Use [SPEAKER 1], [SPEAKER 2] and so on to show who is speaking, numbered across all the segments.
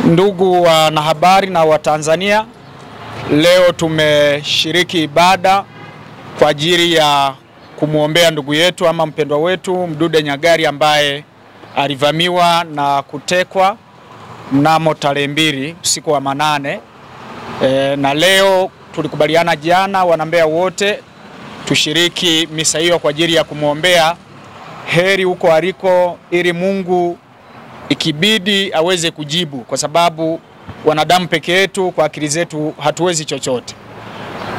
[SPEAKER 1] Ndugu wanahabari na Watanzania, leo tumeshiriki ibada kwa ajili ya kumwombea ndugu yetu ama mpendwa wetu Mdude Nyagali ambaye alivamiwa na kutekwa mnamo tarehe 2 usiku wa manane. Na leo tulikubaliana jana wanambea wote tushiriki misa hiyo kwa ajili ya kumwombea heri huko aliko, ili Mungu ikibidi aweze kujibu, kwa sababu wanadamu peke yetu kwa akili zetu hatuwezi chochote.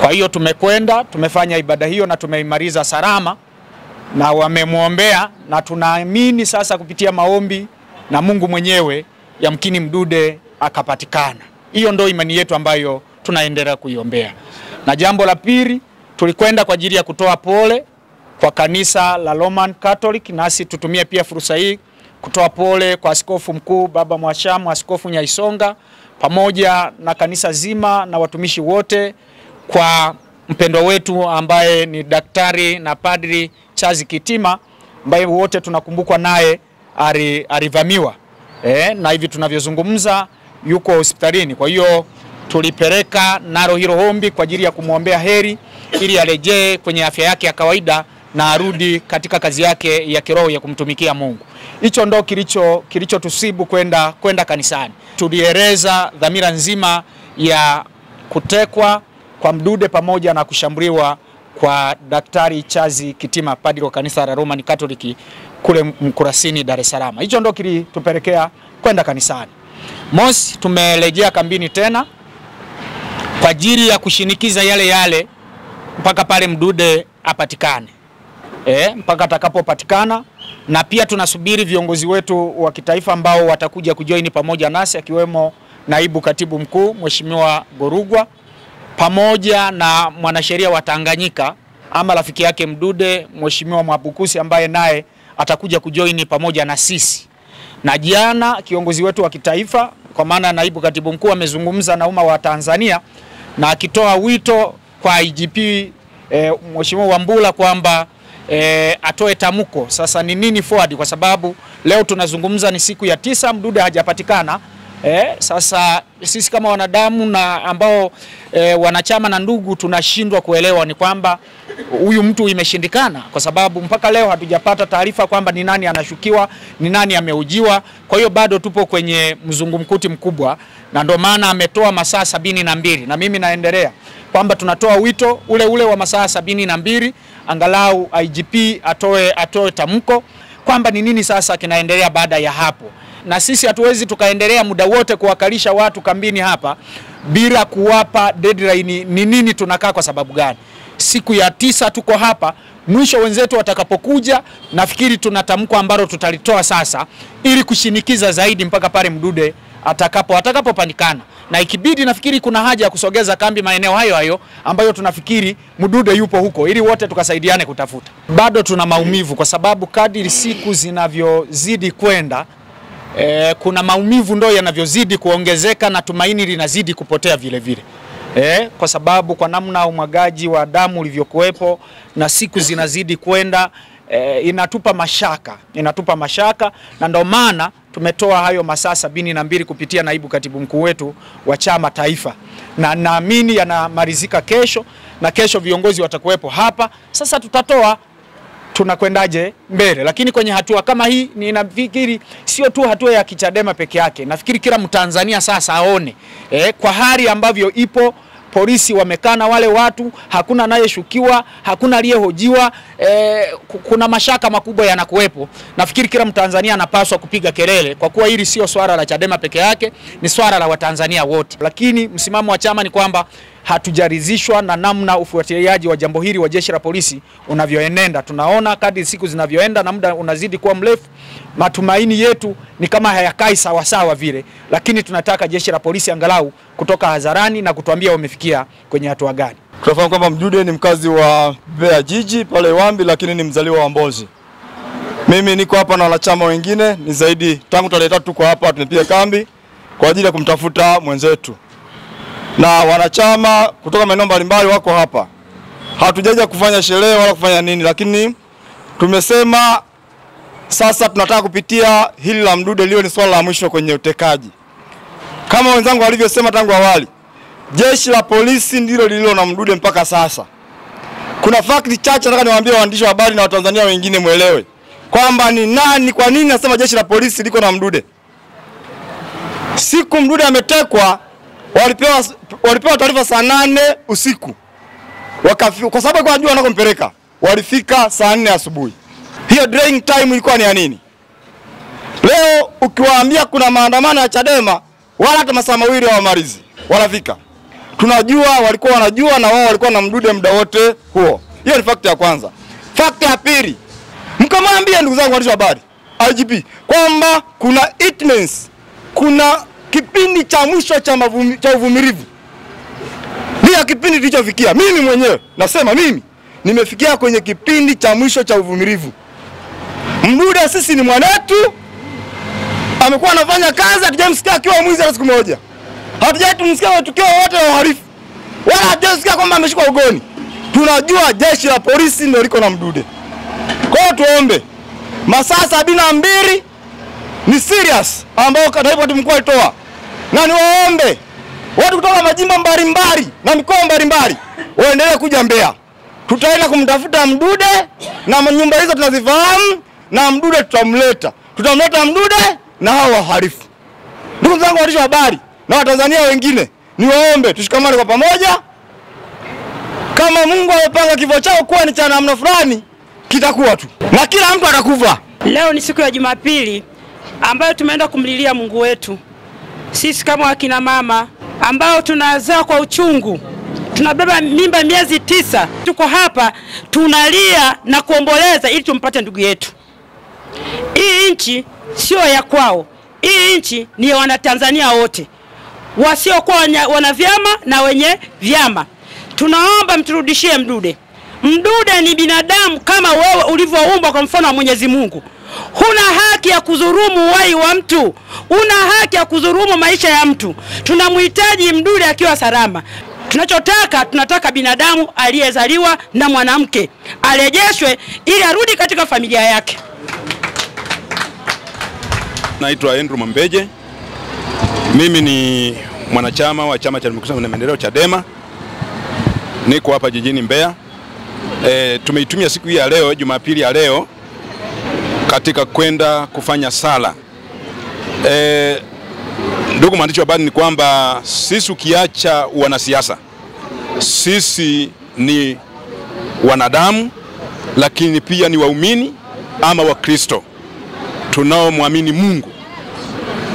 [SPEAKER 1] Kwa hiyo tumekwenda, tumefanya ibada hiyo na tumeimaliza salama, na wamemwombea, na tunaamini sasa kupitia maombi na Mungu mwenyewe yamkini Mdude akapatikana. Hiyo ndio imani yetu ambayo tunaendelea kuiombea. Na jambo la pili, tulikwenda kwa ajili ya kutoa pole kwa kanisa la Roman Catholic, nasi tutumie pia fursa hii kutoa pole kwa Askofu Mkuu Baba Mwashamu, Askofu Nyaisonga, pamoja na kanisa zima na watumishi wote, kwa mpendwa wetu ambaye ni Daktari na Padri Charles Kitima, ambaye wote tunakumbukwa naye alivamiwa. Na hivi tunavyozungumza yuko hospitalini. Kwa hiyo tulipeleka nalo hilo ombi kwa ajili ya kumwombea heri, ili arejee kwenye afya yake ya kawaida na arudi katika kazi yake ya kiroho ya kumtumikia Mungu. Hicho ndo kilichotusibu kwenda kanisani. Tulieleza dhamira nzima ya kutekwa kwa Mdude pamoja na kushambuliwa kwa Daktari Charles Kitima, padri wa kanisa la Roman Catholic kule Mkurasini, Dar es Salaam. Hicho ndo kilitupelekea kwenda kanisani. Mosi, tumerejea kambini tena kwa ajili ya kushinikiza yale mpaka pale Mdude apatikane. Mpaka atakapopatikana, na pia tunasubiri viongozi wetu wa kitaifa ambao watakuja kujoin pamoja nasi, akiwemo Naibu Katibu Mkuu Mheshimiwa Gorugwa, pamoja na mwanasheria wa Tanganyika ama rafiki yake Mdude Mheshimiwa Mwabukusi, ambaye naye atakuja kujoin pamoja na sisi. Na jana kiongozi wetu wa kitaifa kwa maana Naibu Katibu Mkuu amezungumza na umma wa Tanzania na akitoa wito kwa IGP Mheshimiwa Wambura kwamba atoe tamko sasa ni nini forward, kwa sababu leo tunazungumza ni siku ya 9 Mdude hajapatikana. Sasa sisi kama wanadamu na ambao wanachama na ndugu tunashindwa kuelewa ni kwamba huyu mtu imeshindikana, kwa sababu mpaka leo hatujapata taarifa kwamba ni nani anashukiwa, ni nani ameujiwa. Kwa hiyo bado tupo kwenye mzungumkuti mkubwa, na ndio maana ametoa masaa 72, na mimi naendelea kwamba tunatoa wito ule wa masaa 72, angalau IGP atoe tamko kwamba ni nini sasa kinaendelea baada ya hapo. Na sisi hatuwezi tukaendelea muda wote kuwakalisha watu kambini hapa bila kuwapa deadline ni nini tunakaa, kwa sababu gani. Siku ya 9 tuko hapa, mwisho wenzetu watakapokuja nafikiri tunatamko ambalo tutalitoa sasa, ili kushinikiza zaidi mpaka pale Mdude atakapopatikana. Na ikibidi nafikiri kuna haja ya kusogeza kambi maeneo hayo ambayo tunafikiri Mdude yupo huko, ili wote tukasaidiane kutafuta. Bado tuna maumivu, kwa sababu kadiri siku zinavyozidi kwenda kuna maumivu ndo yanavyozidi kuongezeka, na tumaini linazidi kupotea vile vile. Kwa sababu kwa namna umwagaji wa damu ulivyokuwepo na siku zinazidi kwenda, inatupa mashaka, na ndio maana tumetoa hayo masaa 72 kupitia Naibu Katibu Mkuu wetu wa chama taifa, na naamini yanamalizika kesho, na kesho viongozi watakuwepo hapa. Sasa tutatoa tunakwendaje mbele, lakini kwenye hatua kama hii ninafikiri sio tu hatua ya Kichadema peke yake. Nafikiri kila Mtanzania sasa aone kwa hali ambavyo ipo, polisi wamekana wale watu, hakuna anayeshukiwa, hakuna aliyehojiwa, kuna mashaka makubwa yanakuwepo. Nafikiri kila Mtanzania anapaswa kupiga kelele, kwa kuwa hili sio swala la Chadema peke yake, ni swala la Watanzania wote. Lakini msimamo wa chama ni kwamba hatujaridhishwa na namna ufuatiliaji wa jambo hili wa jeshi la polisi unavyoenenda. Tunaona kadri siku zinavyoenda na muda unazidi kuwa mrefu, matumaini yetu ni kama hayakai sawa vile, lakini tunataka jeshi la polisi angalau kutoka hadharani na kutuambia wamefikia kwenye hatua gani.
[SPEAKER 2] Tunafahamu kwamba Mdude ni mkazi wa Mbeya jiji pale Wambi, lakini ni mzaliwa wa Mbozi. Mimi niko hapa na wanachama wengine, ni zaidi tangu tarehe 3 tuko hapa, tumepiga kambi kwa ajili ya kumtafuta mwenzetu. Na wanachama kutoka maeneo mbalimbali wako hapa. Hatujaja kufanya sherehe wala kufanya nini, lakini tumesema sasa tunataka kupitia hili la Mdude lio ni swala la mwisho kwenye utekaji. Kama wenzangu walivyosema tangu awali, jeshi la polisi ndilo lililo na Mdude mpaka sasa. Kuna fakti chache nataka niwaambie waandishi wa habari na Watanzania wengine muelewe kwamba ni nani, kwa nini nasema jeshi la polisi liko na Mdude. Siku Mdude ametekwa, walipewa taarifa saa 8 usiku. Kwa sababu kwa jua wanakompeleka, walifika saa 4 asubuhi. Hiyo draining time ilikuwa ni ya nini? Leo ukiwaambia kuna maandamano ya Chadema, wala hata masaa mawili hawamalizi, wanafika. Tunajua walikuwa wanajua na wao walikuwa na Mdude muda wote huo. Hiyo ni fact ya kwanza. Fact ya pili, mkamwambia ndugu zangu waandishi wa habari, IGP, kwamba kuna itments, kuna kipindi cha mwisho cha uvumilivu. Ni kipindi tulichofikia. Mimi mwenyewe nasema mimi nimefikia kwenye kipindi cha mwisho cha uvumilivu. Mdude sisi ni mwanetu, amekuwa anafanya kazi, hatujamsikia akiwa mwizi hata siku moja. Hatujamsikia tukio wote wa uhalifu. Wala hatujamsikia kwamba ameshikwa ugoni. Tunajua jeshi la polisi ndio liko na Mdude. Kwa hiyo tuombe masaa 72 ni serious ambao katibu mkuu alitoa. Na niwaombe watu kutoka majimbo mbalimbali na mikoa mbalimbali waendelee kuja Mbeya. Tutaenda kumtafuta Mdude na nyumba hizo tunazifahamu, na Mdude tutamleta. Tutamleta Mdude na hao wahalifu. Ndugu zangu waandishi wa habari na Watanzania wengine, niwaombe tushikamane kwa pamoja. Kama Mungu amepanga kifo chao kuwa ni cha namna fulani, kitakuwa tu. Na kila mtu atakufa.
[SPEAKER 3] Leo ni siku ya Jumapili ambayo tumeenda kumlilia Mungu wetu. Sisi kama wakina mama ambao tunazaa kwa uchungu, tunabeba mimba miezi 9, tuko hapa tunalia na kuomboleza ili tumpate ndugu yetu. Hii nchi sio ya kwao. Hii nchi ni ya Wanatanzania wote, wasiokuwa wana vyama na wenye vyama. Tunaomba mturudishie Mdude. Mdude ni binadamu kama wewe ulivyoumbwa kwa mfano wa Mwenyezi Mungu. Huna haki ya kudhulumu uhai wa mtu. Huna haki ya kudhulumu maisha ya mtu. Tunamhitaji Mdude akiwa salama. Tunataka binadamu aliyezaliwa na mwanamke arejeshwe ili arudi katika familia yake.
[SPEAKER 4] Naitwa Andrew Mwambeje. Mimi ni mwanachama wa Chama cha Demokrasia na Maendeleo Chadema. Niko hapa jijini Mbeya. Tumeitumia siku hii ya leo, Jumapili ya leo, katika kwenda kufanya sala. Ndugu mwandishi wa habari, ni kwamba sisi ukiacha wanasiasa, sisi ni wanadamu, lakini pia ni waumini ama Wakristo tunaomwamini Mungu.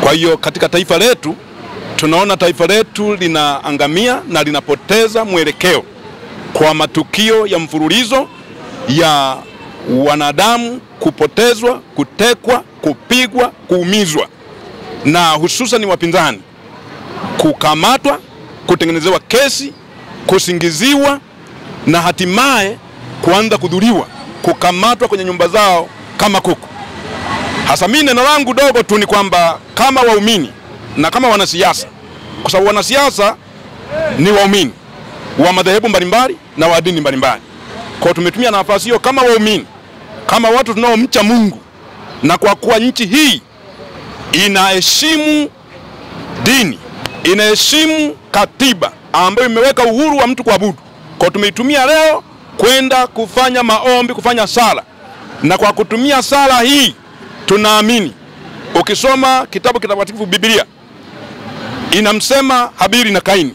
[SPEAKER 4] Kwa hiyo katika taifa letu tunaona taifa letu linaangamia na linapoteza mwelekeo kwa matukio ya mfululizo ya wanadamu kupotezwa, kutekwa, kupigwa, kuumizwa, na hususan wapinzani kukamatwa, kutengenezewa kesi, kusingiziwa na hatimaye kuanza kudhuriwa, kukamatwa kwenye nyumba zao kama kuku. Hasa mimi neno langu dogo tu ni kwamba kama waumini na kama wanasiasa, kwa sababu wanasiasa ni waumini wa madhehebu mbalimbali na wa dini mbalimbali. Kwa tumetumia nafasi hiyo kama waumini, kama watu tunaomcha Mungu, na kwa kuwa nchi hii inaheshimu dini, inaheshimu katiba ambayo imeweka uhuru wa mtu kuabudu. Kwa tumeitumia leo kwenda kufanya maombi, kufanya sala. Na kwa kutumia sala hii tunaamini, ukisoma kitabu kitakatifu Biblia inamsema Habili na Kaini.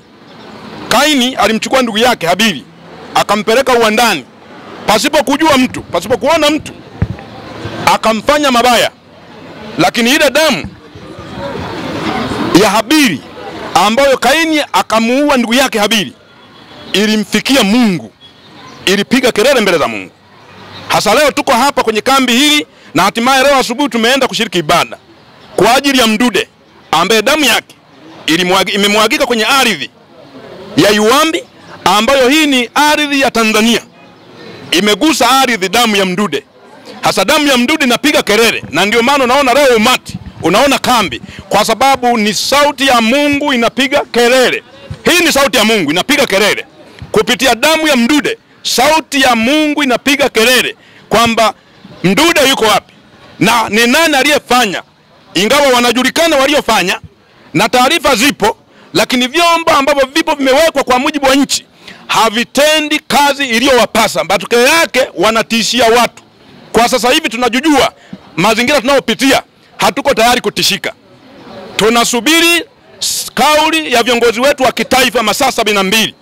[SPEAKER 4] Kaini alimchukua ndugu yake Habili akampeleka uwandani pasipo kujua mtu, pasipo kuona mtu, akamfanya mabaya. Lakini ile damu ya Habili ambayo Kaini akamuua ndugu yake Habili ilimfikia Mungu, ilipiga kelele mbele za Mungu. Hasa leo tuko hapa kwenye kambi hili, na hatimaye leo asubuhi tumeenda kushiriki ibada kwa ajili ya Mdude ambaye damu yake imemwagika kwenye ardhi ya Yuambi, ambayo hii ni ardhi ya Tanzania. Imegusa ardhi damu ya Mdude. Hasa damu ya Mdude inapiga kelele, na ndio maana unaona leo umati, unaona kambi, kwa sababu ni sauti ya Mungu inapiga kelele. Hii ni sauti ya Mungu inapiga kelele kupitia damu ya Mdude. Sauti ya Mungu inapiga kelele kwamba Mdude yuko wapi na ni nani aliyefanya. Ingawa wanajulikana waliofanya, na taarifa zipo, lakini vyombo ambavyo vipo vimewekwa kwa mujibu wa nchi havitendi kazi iliyowapasa. Matokeo yake wanatishia watu. Kwa sasa hivi tunajujua mazingira tunayopitia, hatuko tayari kutishika. Tunasubiri kauli ya viongozi wetu wa kitaifa masaa 72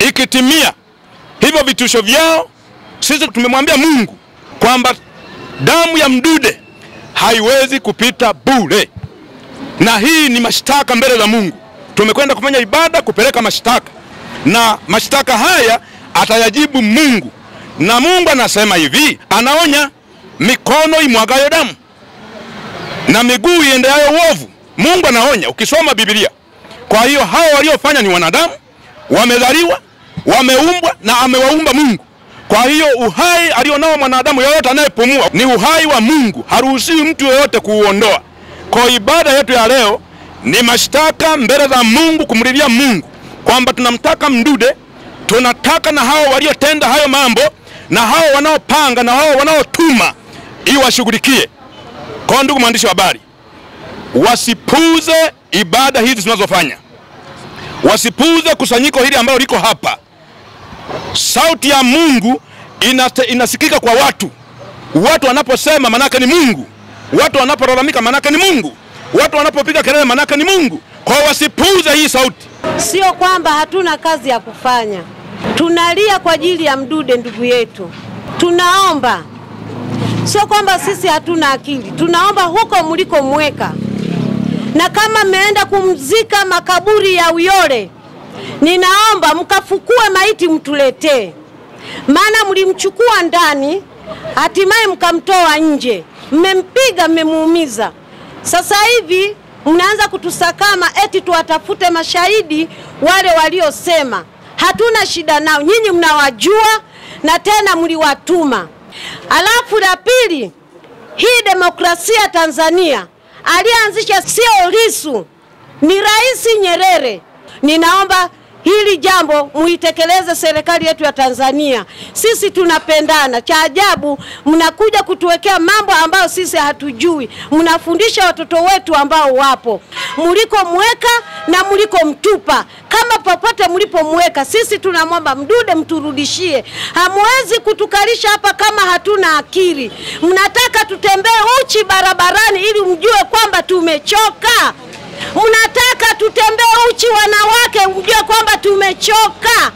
[SPEAKER 4] ikitimia hivyo vitisho vyao. Sisi tumemwambia Mungu kwamba damu ya Mdude haiwezi kupita bure, na hii ni mashtaka mbele za Mungu. Tumekwenda kufanya ibada kupeleka mashtaka, na mashtaka haya atayajibu Mungu. Na Mungu anasema hivi, anaonya mikono imwagayo damu na miguu iendeayo uovu. Mungu anaonya, ukisoma Biblia. Kwa hiyo hao waliofanya ni wanadamu, wamezaliwa, wameumbwa na amewaumba Mungu. Kwa hiyo uhai alionao mwanadamu yoyote anayepumua ni uhai wa Mungu, haruhusiwi mtu yoyote kuuondoa. Kwa ibada yetu ya leo ni mashtaka mbele za Mungu, kumlilia Mungu kwamba tunamtaka Mdude, tunataka na hao waliotenda hayo mambo na hao wanaopanga na hao wanaotuma iwashughulikie. Kwa ndugu mwandishi wa habari, wasipuuze ibada hizi tunazofanya, wasipuuze kusanyiko hili ambalo liko hapa. Sauti ya Mungu inasikika kwa watu. Watu wanaposema manake ni Mungu, watu wanapolalamika manake ni Mungu, watu wanapopiga kelele manake ni Mungu. Kwa wasipuuze hii sauti.
[SPEAKER 5] Sio kwamba hatuna kazi ya kufanya, tunalia kwa ajili ya Mdude ndugu yetu. Tunaomba, sio kwamba sisi hatuna akili, tunaomba huko mliko mweka, na kama mmeenda kumzika makaburi ya Uyole, ninaomba mkafukue maiti mtuletee, maana mlimchukua ndani hatimaye mkamtoa nje, mmempiga, mmemuumiza. Sasa hivi mnaanza kutusakama eti tuwatafute mashahidi wale waliosema. Hatuna shida nao, nyinyi mnawajua na tena mliwatuma. Alafu la pili, hii demokrasia Tanzania alianzisha sio Lissu, ni Rais Nyerere. Ninaomba hili jambo muitekeleze serikali yetu ya Tanzania. Sisi tunapendana. Cha ajabu mnakuja kutuwekea mambo ambayo sisi hatujui. Mnafundisha watoto wetu ambao wapo. Mliko mweka na mliko mtupa. Kama popote mlipo mweka, sisi tunamwomba Mdude mturudishie. Hamwezi kutukalisha hapa kama hatuna akili. Mnataka tutembee uchi barabarani ili mjue kwamba tumechoka. Mnataka tutembee uchi wanawake mjue kwamba tumechoka.